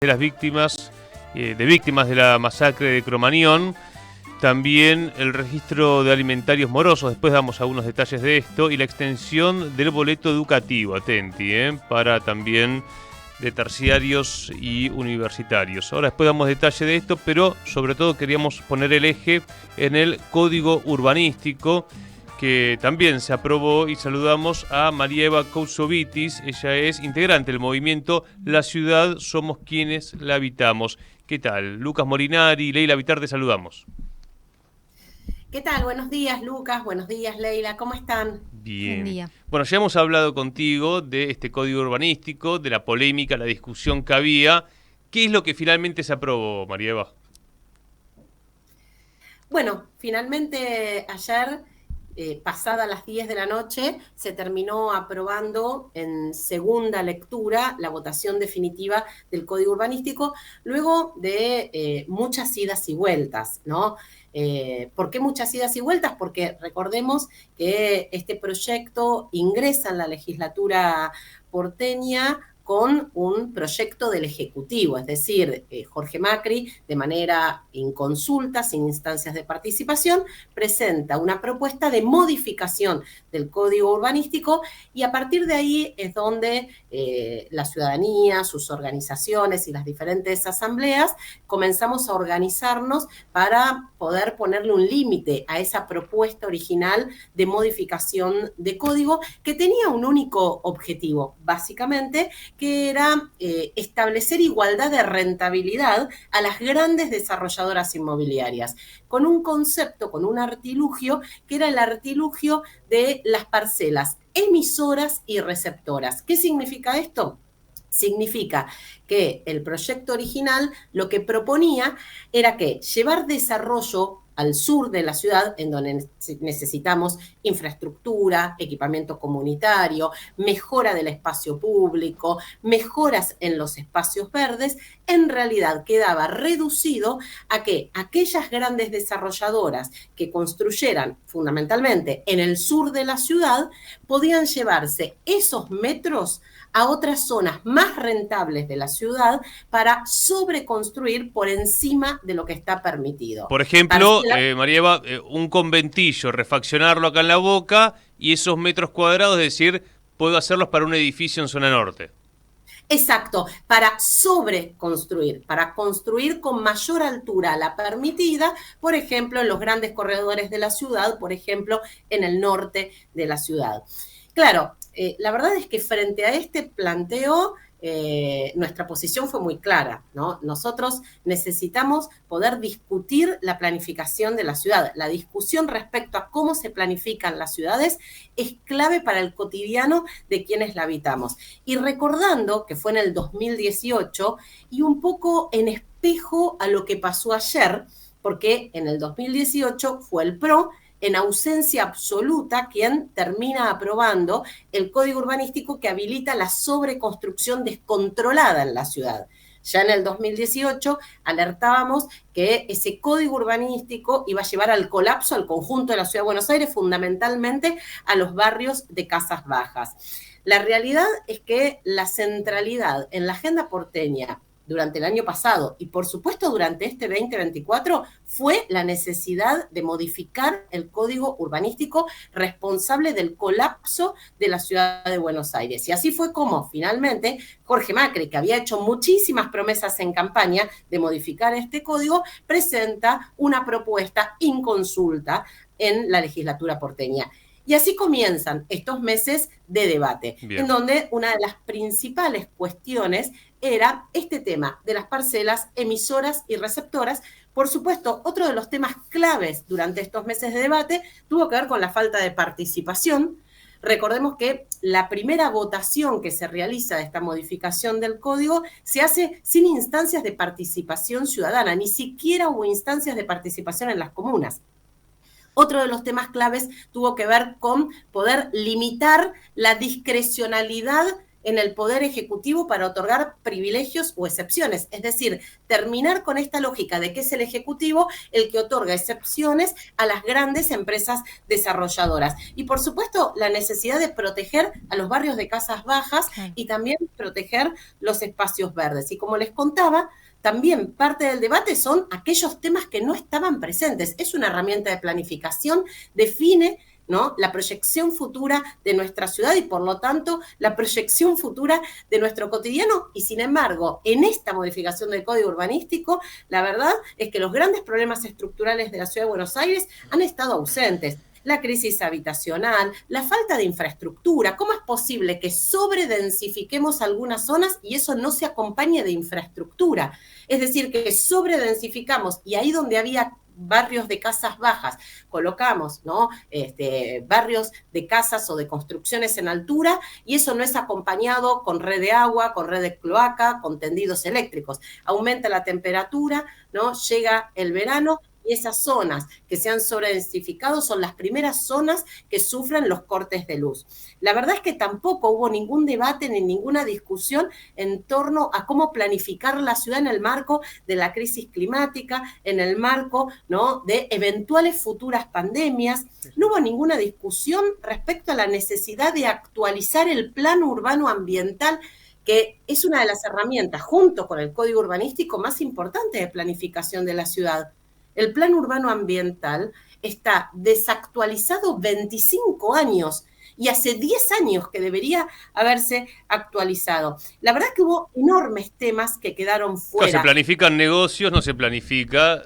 de las víctimas de la masacre de Cromañón, también el registro de alimentarios morosos, después damos algunos detalles de esto, y la extensión del boleto educativo, atenti, para también de terciarios y universitarios. Ahora después damos detalle de esto, pero sobre todo queríamos poner el eje en el código urbanístico, que también se aprobó, y saludamos a María Eva Cousovitis. Ella es integrante del movimiento La Ciudad Somos Quienes la Habitamos. ¿Qué tal? Lucas Morinari, Leila Vitar, te saludamos. ¿Qué tal? Buenos días, Lucas. Buenos días, Leila. ¿Cómo están? Bien. Buen día. Bueno, ya hemos hablado contigo de este código urbanístico, de la polémica, la discusión que había. ¿Qué es lo que finalmente se aprobó, María Eva? Bueno, finalmente ayer, pasada las 10 de la noche, se terminó aprobando en segunda lectura la votación definitiva del Código Urbanístico, luego de muchas idas y vueltas, ¿no? ¿Por qué muchas idas y vueltas? Porque recordemos que este proyecto ingresa en la legislatura porteña con un proyecto del Ejecutivo, es decir, Jorge Macri, de manera inconsulta, sin instancias de participación, presenta una propuesta de modificación del Código Urbanístico, y a partir de ahí es donde la ciudadanía, sus organizaciones y las diferentes asambleas comenzamos a organizarnos para poder ponerle un límite a esa propuesta original de modificación de código, que tenía un único objetivo, básicamente, que era establecer igualdad de rentabilidad a las grandes desarrolladoras inmobiliarias, con un concepto, con un artilugio, que era el artilugio de las parcelas emisoras y receptoras. ¿Qué significa esto? Significa que el proyecto original lo que proponía era que llevar desarrollo al sur de la ciudad, en donde necesitamos infraestructura, equipamiento comunitario, mejora del espacio público, mejoras en los espacios verdes, en realidad quedaba reducido a que aquellas grandes desarrolladoras que construyeran fundamentalmente en el sur de la ciudad podían llevarse esos metros a otras zonas más rentables de la ciudad para sobreconstruir por encima de lo que está permitido. Por ejemplo, María Eva, un conventillo, refaccionarlo acá en La Boca, y esos metros cuadrados, es decir, puedo hacerlos para un edificio en zona norte. Exacto, para sobreconstruir, para construir con mayor altura a la permitida, por ejemplo, en los grandes corredores de la ciudad, por ejemplo, en el norte de la ciudad. Claro, la verdad es que frente a este planteo, nuestra posición fue muy clara, ¿no? Nosotros necesitamos poder discutir la planificación de la ciudad. La discusión respecto a cómo se planifican las ciudades es clave para el cotidiano de quienes la habitamos. Y recordando que fue en el 2018 y un poco en espejo a lo que pasó ayer, porque en el 2018 fue el PRO, en ausencia absoluta, quien termina aprobando el código urbanístico que habilita la sobreconstrucción descontrolada en la ciudad. Ya en el 2018 alertábamos que ese código urbanístico iba a llevar al colapso al conjunto de la ciudad de Buenos Aires, fundamentalmente a los barrios de casas bajas. La realidad es que la centralidad en la agenda porteña durante el año pasado y por supuesto durante este 2024 fue la necesidad de modificar el código urbanístico responsable del colapso de la ciudad de Buenos Aires. Y así fue como finalmente Jorge Macri, que había hecho muchísimas promesas en campaña de modificar este código, presenta una propuesta inconsulta en la legislatura porteña. Y así comienzan estos meses de debate, en donde una de las principales cuestiones era este tema de las parcelas emisoras y receptoras. Por supuesto, otro de los temas claves durante estos meses de debate tuvo que ver con la falta de participación. Recordemos que la primera votación que se realiza de esta modificación del código se hace sin instancias de participación ciudadana, ni siquiera hubo instancias de participación en las comunas. Otro de los temas claves tuvo que ver con poder limitar la discrecionalidad en el Poder Ejecutivo para otorgar privilegios o excepciones. Es decir, terminar con esta lógica de que es el Ejecutivo el que otorga excepciones a las grandes empresas desarrolladoras. Y por supuesto, la necesidad de proteger a los barrios de casas bajas y también proteger los espacios verdes. Y como les contaba, también parte del debate son aquellos temas que no estaban presentes. Es una herramienta de planificación, define, ¿no?, la proyección futura de nuestra ciudad y por lo tanto la proyección futura de nuestro cotidiano y sin embargo en esta modificación del Código Urbanístico la verdad es que los grandes problemas estructurales de la Ciudad de Buenos Aires han estado ausentes. La crisis habitacional, la falta de infraestructura. ¿Cómo es posible que sobredensifiquemos algunas zonas y eso no se acompañe de infraestructura? Es decir, que sobredensificamos y ahí donde había barrios de casas bajas, colocamos, ¿no?, barrios de casas o de construcciones en altura y eso no es acompañado con red de agua, con red de cloaca, con tendidos eléctricos. Aumenta la temperatura, ¿no?, llega el verano y esas zonas que se han sobredensificado son las primeras zonas que sufren los cortes de luz. La verdad es que tampoco hubo ningún debate ni ninguna discusión en torno a cómo planificar la ciudad en el marco de la crisis climática, en el marco, ¿no?, de eventuales futuras pandemias. No hubo ninguna discusión respecto a la necesidad de actualizar el plan urbano ambiental, que es una de las herramientas, junto con el Código Urbanístico, más importantes de planificación de la ciudad. El plan urbano ambiental está desactualizado 25 años y hace 10 años que debería haberse actualizado. La verdad es que hubo enormes temas que quedaron fuera. No se planifican negocios, no se planifica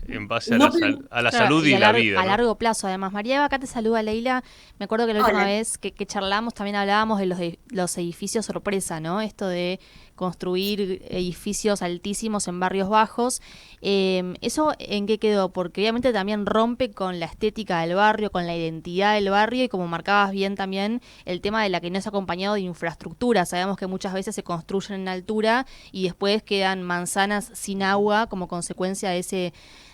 en base a la salud y la vida, a largo plazo, además. María Eva, acá te saluda Leila. Me acuerdo que la última vez que charlamos también hablábamos de los edificios sorpresa, ¿no? Esto de construir edificios altísimos en barrios bajos. ¿Eso en qué quedó? Porque obviamente también rompe con la estética del barrio, con la identidad del barrio y como marcabas bien también el tema de la que no es acompañado de infraestructura. Sabemos que muchas veces se construyen en altura y después quedan manzanas sin agua como consecuencia de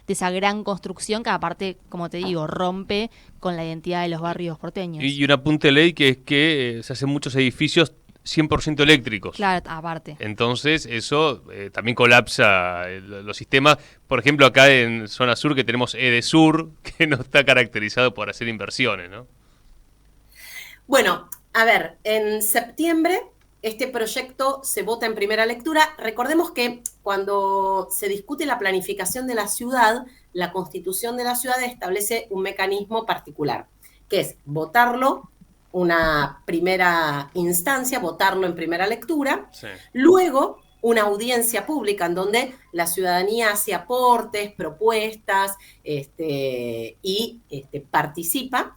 esa gran construcción que aparte, como te digo, rompe con la identidad de los barrios porteños. Y un apunte de ley que es que se hacen muchos edificios 100% eléctricos. Claro, aparte. Entonces eso también colapsa los sistemas. Por ejemplo, acá en zona sur que tenemos Edesur, que no está caracterizado por hacer inversiones, ¿no? Bueno, a ver, en septiembre este proyecto se vota en primera lectura. Recordemos que cuando se discute la planificación de la ciudad, la Constitución de la ciudad establece un mecanismo particular, que es votarlo, una primera instancia, votarlo en primera lectura, sí. Luego una audiencia pública en donde la ciudadanía hace aportes, propuestas y participa,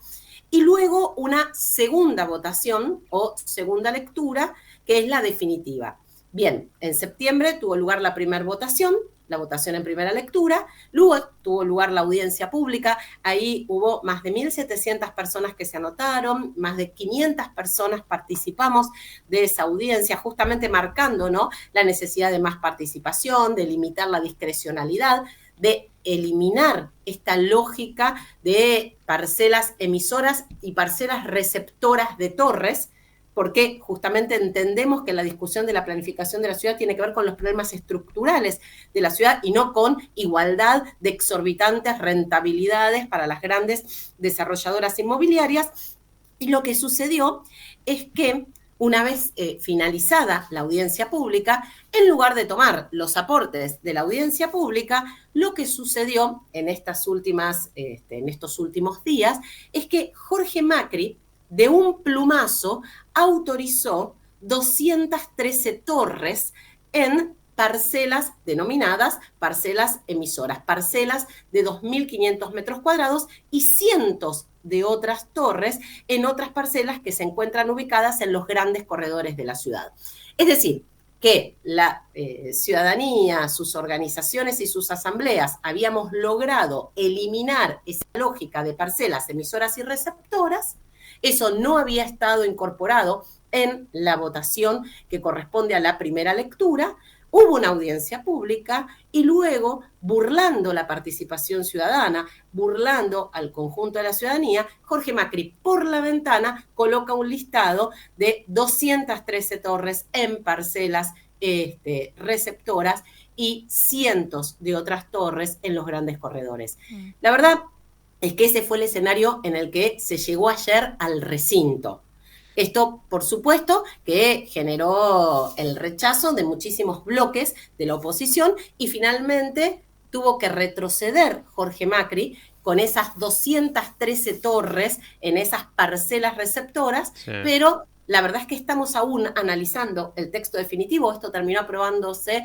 y luego una segunda votación o segunda lectura, que es la definitiva. Bien, en septiembre tuvo lugar la primera votación, la votación en primera lectura, luego tuvo lugar la audiencia pública, ahí hubo más de 1.700 personas que se anotaron, más de 500 personas participamos de esa audiencia, justamente marcando, ¿no?, la necesidad de más participación, de limitar la discrecionalidad, de eliminar esta lógica de parcelas emisoras y parcelas receptoras de torres, porque justamente entendemos que la discusión de la planificación de la ciudad tiene que ver con los problemas estructurales de la ciudad y no con igualdad de exorbitantes rentabilidades para las grandes desarrolladoras inmobiliarias. Y lo que sucedió es que una vez finalizada la audiencia pública, en lugar de tomar los aportes de la audiencia pública, lo que sucedió en estos últimos días es que Jorge Macri, de un plumazo, autorizó 213 torres en parcelas denominadas parcelas emisoras, parcelas de 2.500 metros cuadrados y cientos de otras torres en otras parcelas que se encuentran ubicadas en los grandes corredores de la ciudad. Es decir, que la ciudadanía, sus organizaciones y sus asambleas habíamos logrado eliminar esa lógica de parcelas emisoras y receptoras. Eso no había estado incorporado en la votación que corresponde a la primera lectura. hubo una audiencia pública y luego, burlando la participación ciudadana, burlando al conjunto de la ciudadanía, Jorge Macri por la ventana coloca un listado de 213 torres en parcelas receptoras y cientos de otras torres en los grandes corredores. La verdad es que ese fue el escenario en el que se llegó ayer al recinto. Esto, por supuesto, que generó el rechazo de muchísimos bloques de la oposición y finalmente tuvo que retroceder Jorge Macri con esas 213 torres en esas parcelas receptoras, sí. Pero la verdad es que estamos aún analizando el texto definitivo. Esto terminó aprobándose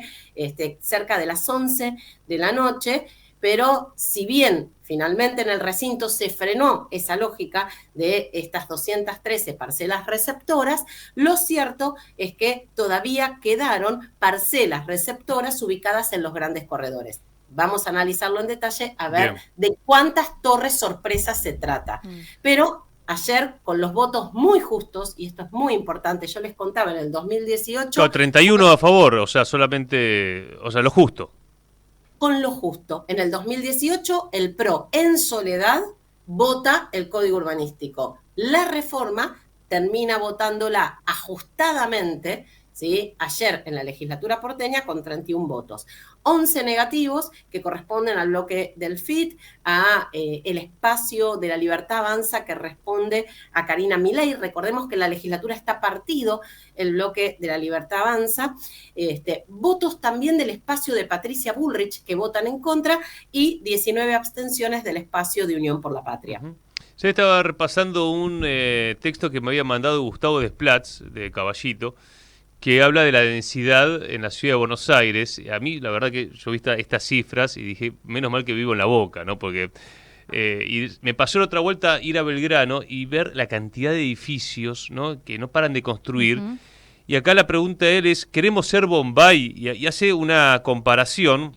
cerca de las 11 de la noche, pero si bien finalmente en el recinto se frenó esa lógica de estas 213 parcelas receptoras, lo cierto es que todavía quedaron parcelas receptoras ubicadas en los grandes corredores. Vamos a analizarlo en detalle a ver bien de cuántas torres sorpresas se trata. Pero ayer, con los votos muy justos, y esto es muy importante, yo les contaba en el 2018... No, 31 a favor, o sea, solamente, o sea, lo justo. Con lo justo. En el 2018, el PRO, en soledad, vota el Código Urbanístico. La reforma termina votándola ajustadamente, ¿sí? Ayer en la legislatura porteña con 31 votos. 11 negativos que corresponden al bloque del FIT, a el espacio de la Libertad Avanza que responde a Karina Milei. Recordemos que en la legislatura está partido el bloque de la Libertad Avanza. Votos también del espacio de Patricia Bullrich que votan en contra y 19 abstenciones del espacio de Unión por la Patria. Yo estaba repasando un texto que me había mandado Gustavo Desplatz de Caballito, que habla de la densidad en la ciudad de Buenos Aires. A mí, la verdad que yo vi estas cifras y dije, menos mal que vivo en La Boca, ¿no? Porque y me pasó la otra vuelta ir a Belgrano y ver la cantidad de edificios, ¿no? Que no paran de construir. Y acá la pregunta de él es, ¿queremos ser Bombay? Y hace una comparación.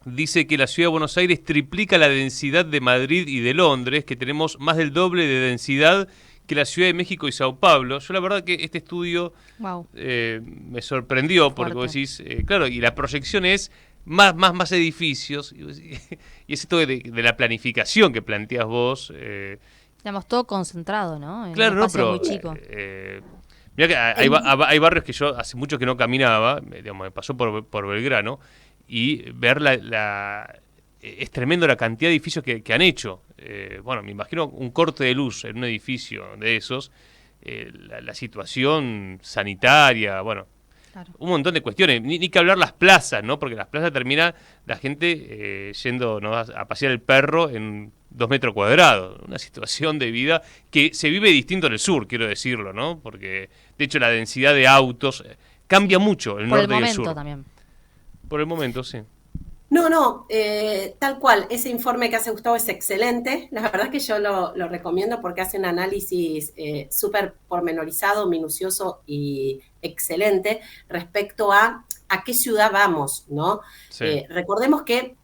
Dice que la ciudad de Buenos Aires triplica la densidad de Madrid y de Londres, que tenemos más del doble de densidad que la Ciudad de México y Sao Paulo. Yo la verdad que este estudio me sorprendió, porque vos decís, claro, y la proyección es más edificios, y es esto de la planificación que planteas vos. Digamos, todo concentrado, ¿no? En claro, un espacio pero muy chico. Mirá que hay barrios que yo hace mucho que no caminaba, digamos, me pasó por Belgrano, y ver es tremendo la cantidad de edificios que han hecho. Bueno, me imagino un corte de luz en un edificio de esos, la situación sanitaria, bueno, claro, un montón de cuestiones. Ni que hablar las plazas, ¿no? Porque las plazas termina la gente yendo, ¿no?, a pasear el perro en 2 metros cuadrados. Una situación de vida que se vive distinto en el sur, quiero decirlo, ¿no? Porque, de hecho, la densidad de autos cambia mucho el norte y el sur. Por el momento también. Por el momento, sí. No, tal cual, ese informe que hace Gustavo es excelente, la verdad es que yo lo recomiendo porque hace un análisis súper pormenorizado, minucioso y excelente respecto a qué ciudad vamos, ¿no? Sí. Recordemos que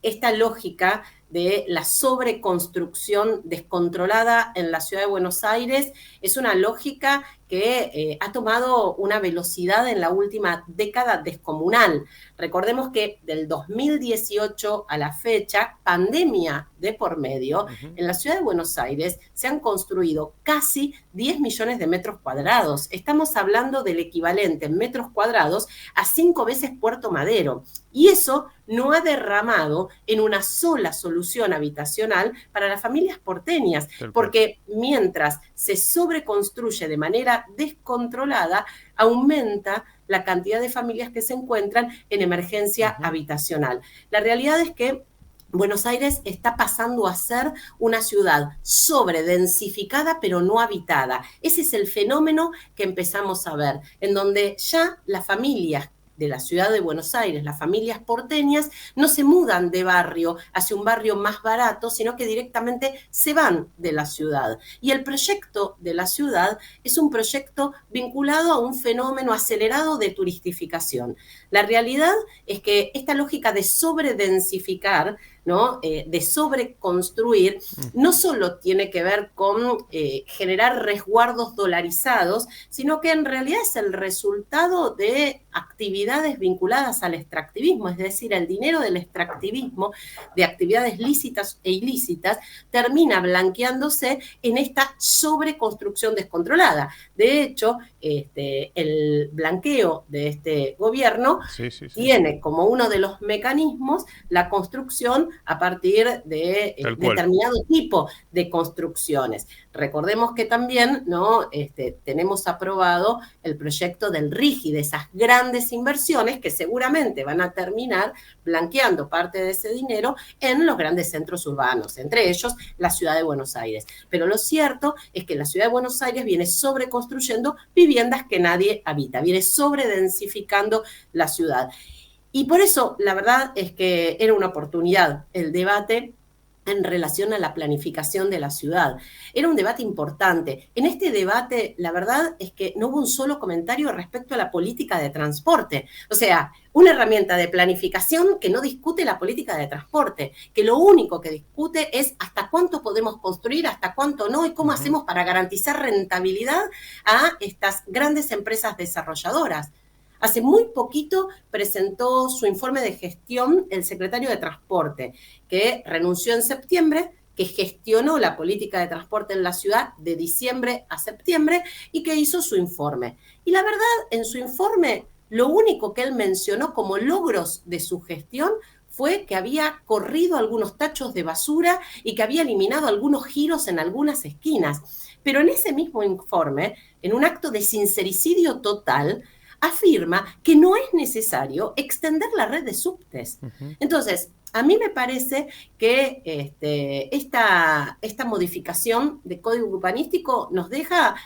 esta lógica de la sobreconstrucción descontrolada en la ciudad de Buenos Aires es una lógica que ha tomado una velocidad en la última década descomunal. Recordemos que del 2018 a la fecha, pandemia de por medio, en la ciudad de Buenos Aires se han construido casi 10 millones de metros cuadrados. Estamos hablando del equivalente en metros cuadrados a 5 veces Puerto Madero. Y eso no ha derramado en una sola solución habitacional para las familias porteñas, porque mientras se sobreconstruye de manera descontrolada, aumenta la cantidad de familias que se encuentran en emergencia habitacional. La realidad es que Buenos Aires está pasando a ser una ciudad sobredensificada pero no habitada. Ese es el fenómeno que empezamos a ver, en donde ya las familias de la ciudad de Buenos Aires, las familias porteñas, no se mudan de barrio hacia un barrio más barato, sino que directamente se van de la ciudad. Y el proyecto de la ciudad es un proyecto vinculado a un fenómeno acelerado de turistificación. La realidad es que esta lógica de sobredensificar, ¿no? De sobreconstruir, no solo tiene que ver con generar resguardos dolarizados, sino que en realidad es el resultado de actividades vinculadas al extractivismo, es decir, el dinero del extractivismo, de actividades lícitas e ilícitas, termina blanqueándose en esta sobreconstrucción descontrolada. De hecho, el blanqueo de este gobierno tiene como uno de los mecanismos la construcción a partir de determinado tipo de construcciones. Recordemos que también, ¿no? Tenemos aprobado el proyecto del RIGI, de esas grandes inversiones que seguramente van a terminar blanqueando parte de ese dinero en los grandes centros urbanos, entre ellos la ciudad de Buenos Aires. Pero lo cierto es que la ciudad de Buenos Aires viene sobreconstruyendo viviendas que nadie habita, viene sobredensificando la ciudad. Y por eso, la verdad es que era una oportunidad el debate en relación a la planificación de la ciudad. Era un debate importante. En este debate, la verdad es que no hubo un solo comentario respecto a la política de transporte. O sea, una herramienta de planificación que no discute la política de transporte, que lo único que discute es hasta cuánto podemos construir, hasta cuánto no, y cómo hacemos para garantizar rentabilidad a estas grandes empresas desarrolladoras. Hace muy poquito presentó su informe de gestión el secretario de Transporte, que renunció en septiembre, que gestionó la política de transporte en la ciudad de diciembre a septiembre y que hizo su informe. Y la verdad, en su informe, lo único que él mencionó como logros de su gestión fue que había corrido algunos tachos de basura y que había eliminado algunos giros en algunas esquinas. Pero en ese mismo informe, en un acto de sincericidio total, afirma que no es necesario extender la red de subtes. Entonces, a mí me parece que esta modificación de código urbanístico nos deja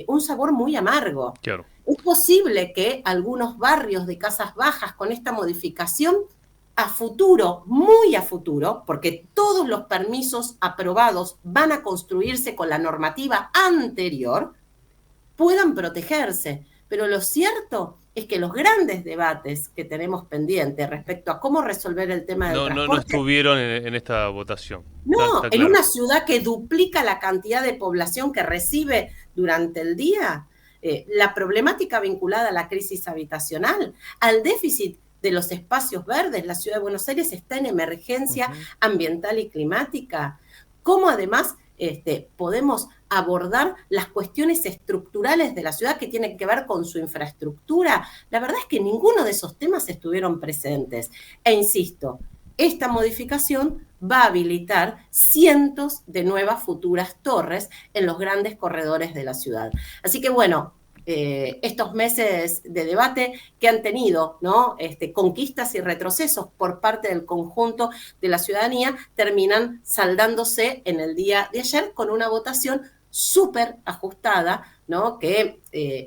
un sabor muy amargo. Claro. Es posible que algunos barrios de casas bajas con esta modificación a futuro, muy a futuro, porque todos los permisos aprobados van a construirse con la normativa anterior, puedan protegerse. Pero lo cierto es que los grandes debates que tenemos pendientes respecto a cómo resolver el tema del transporte... No estuvieron en esta votación. No, está en claro. una ciudad que duplica la cantidad de población que recibe durante el día, la problemática vinculada a la crisis habitacional, al déficit de los espacios verdes. La ciudad de Buenos Aires está en emergencia ambiental y climática. ¿Cómo además podemos abordar las cuestiones estructurales de la ciudad que tienen que ver con su infraestructura? La verdad es que ninguno de esos temas estuvieron presentes. E insisto, esta modificación va a habilitar cientos de nuevas futuras torres en los grandes corredores de la ciudad. Así que bueno, estos meses de debate que han tenido, ¿no? Conquistas y retrocesos por parte del conjunto de la ciudadanía terminan saldándose en el día de ayer con una votación súper ajustada, ¿no? Que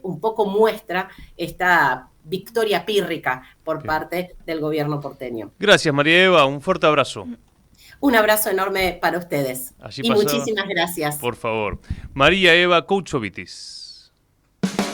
un poco muestra esta victoria pírrica por parte del gobierno porteño. Gracias, María Eva. Un fuerte abrazo. Un abrazo enorme para ustedes. Allí y pasaba, muchísimas gracias. Por favor. María Eva Couchovitis.